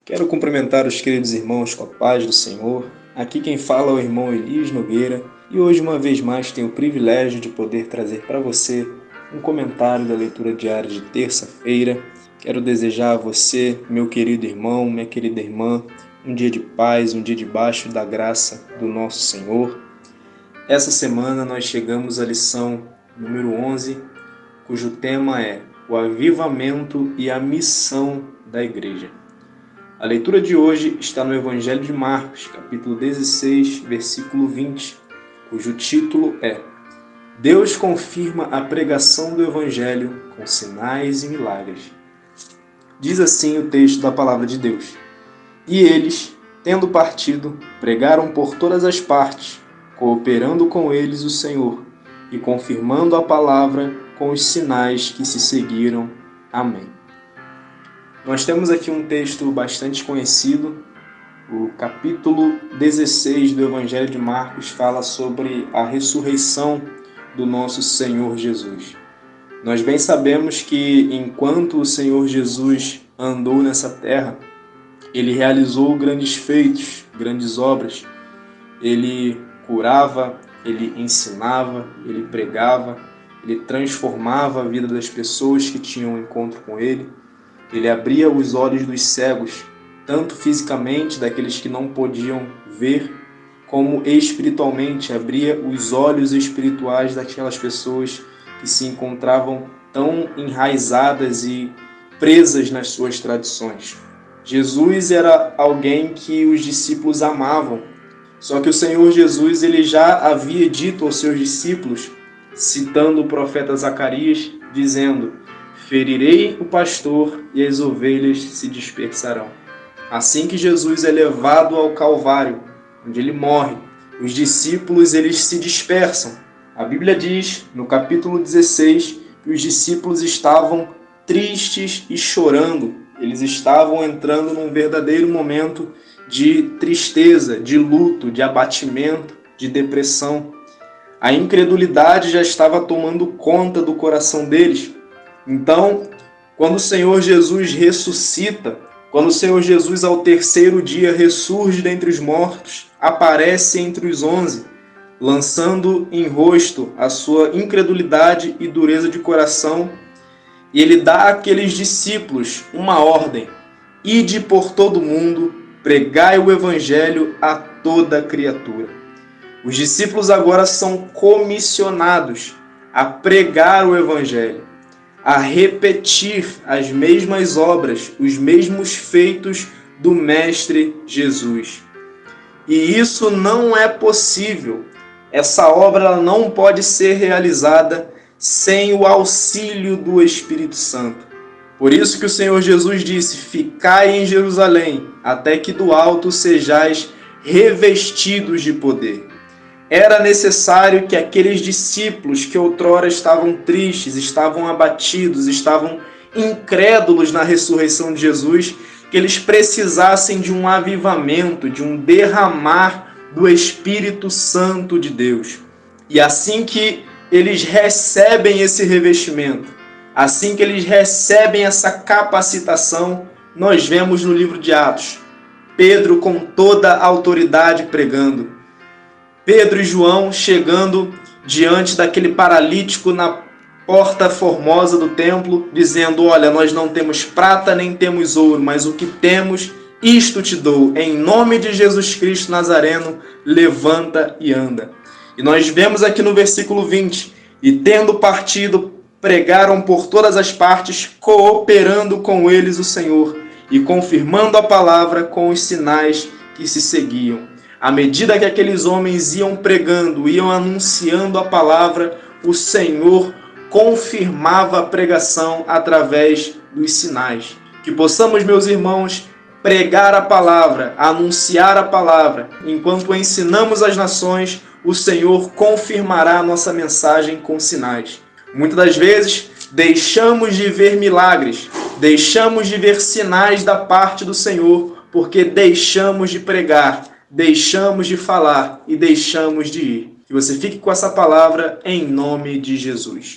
Quero cumprimentar os queridos irmãos com a paz do Senhor. Aqui quem fala é o irmão Elias Nogueira e hoje uma vez mais tenho o privilégio de poder trazer para você um comentário da leitura diária de terça-feira. Quero desejar a você, meu querido irmão, minha querida irmã, um dia de paz, um dia debaixo da graça do nosso Senhor. Essa semana nós chegamos à lição número 11, cujo tema é o avivamento e a missão da igreja. A leitura de hoje está no Evangelho de Marcos, capítulo 16, versículo 20, cujo título é Deus confirma a pregação do Evangelho com sinais e milagres. Diz assim o texto da palavra de Deus. E eles, tendo partido, pregaram por todas as partes, cooperando com eles o Senhor e confirmando a palavra com os sinais que se seguiram. Amém. Nós temos aqui um texto bastante conhecido. O capítulo 16 do Evangelho de Marcos fala sobre a ressurreição do nosso Senhor Jesus. Nós bem sabemos que enquanto o Senhor Jesus andou nessa terra, ele realizou grandes feitos, grandes obras. Ele curava, ele ensinava, ele pregava, ele transformava a vida das pessoas que tinham um encontro com ele. Ele abria os olhos dos cegos, tanto fisicamente, daqueles que não podiam ver, como espiritualmente, abria os olhos espirituais daquelas pessoas que se encontravam tão enraizadas e presas nas suas tradições. Jesus era alguém que os discípulos amavam, só que o Senhor Jesus ele já havia dito aos seus discípulos, citando o profeta Zacarias, dizendo: ferirei o pastor e as ovelhas se dispersarão. Assim que Jesus é levado ao Calvário, onde ele morre, os discípulos eles se dispersam. A Bíblia diz, no capítulo 16, que os discípulos estavam tristes e chorando. Eles estavam entrando num verdadeiro momento de tristeza, de luto, de abatimento, de depressão. A incredulidade já estava tomando conta do coração deles. Então, quando o Senhor Jesus ressuscita, quando o Senhor Jesus ao terceiro dia ressurge dentre os mortos, aparece entre os 11, lançando em rosto a sua incredulidade e dureza de coração, e ele dá àqueles discípulos uma ordem: ide por todo mundo, pregai o Evangelho a toda criatura. Os discípulos agora são comissionados a pregar o Evangelho, a repetir as mesmas obras, os mesmos feitos do Mestre Jesus. E isso não é possível. Essa obra não pode ser realizada sem o auxílio do Espírito Santo. Por isso que o Senhor Jesus disse: ficai em Jerusalém, até que do alto sejais revestidos de poder. Era necessário que aqueles discípulos que outrora estavam tristes, estavam abatidos, estavam incrédulos na ressurreição de Jesus, que eles precisassem de um avivamento, de um derramar do Espírito Santo de Deus. E assim que eles recebem esse revestimento, assim que eles recebem essa capacitação, nós vemos no livro de Atos, Pedro com toda a autoridade pregando. Pedro e João chegando diante daquele paralítico na porta formosa do templo, dizendo: olha, nós não temos prata nem temos ouro, mas o que temos, isto te dou. Em nome de Jesus Cristo Nazareno, levanta e anda. E nós vemos aqui no versículo 20, e tendo partido, pregaram por todas as partes, cooperando com eles o Senhor, e confirmando a palavra com os sinais que se seguiam. À medida que aqueles homens iam pregando, iam anunciando a palavra, o Senhor confirmava a pregação através dos sinais. Que possamos, meus irmãos, pregar a palavra, anunciar a palavra. Enquanto ensinamos as nações, o Senhor confirmará a nossa mensagem com sinais. Muitas das vezes, deixamos de ver milagres, deixamos de ver sinais da parte do Senhor, porque deixamos de pregar, deixamos de falar e deixamos de ir. Que você fique com essa palavra em nome de Jesus.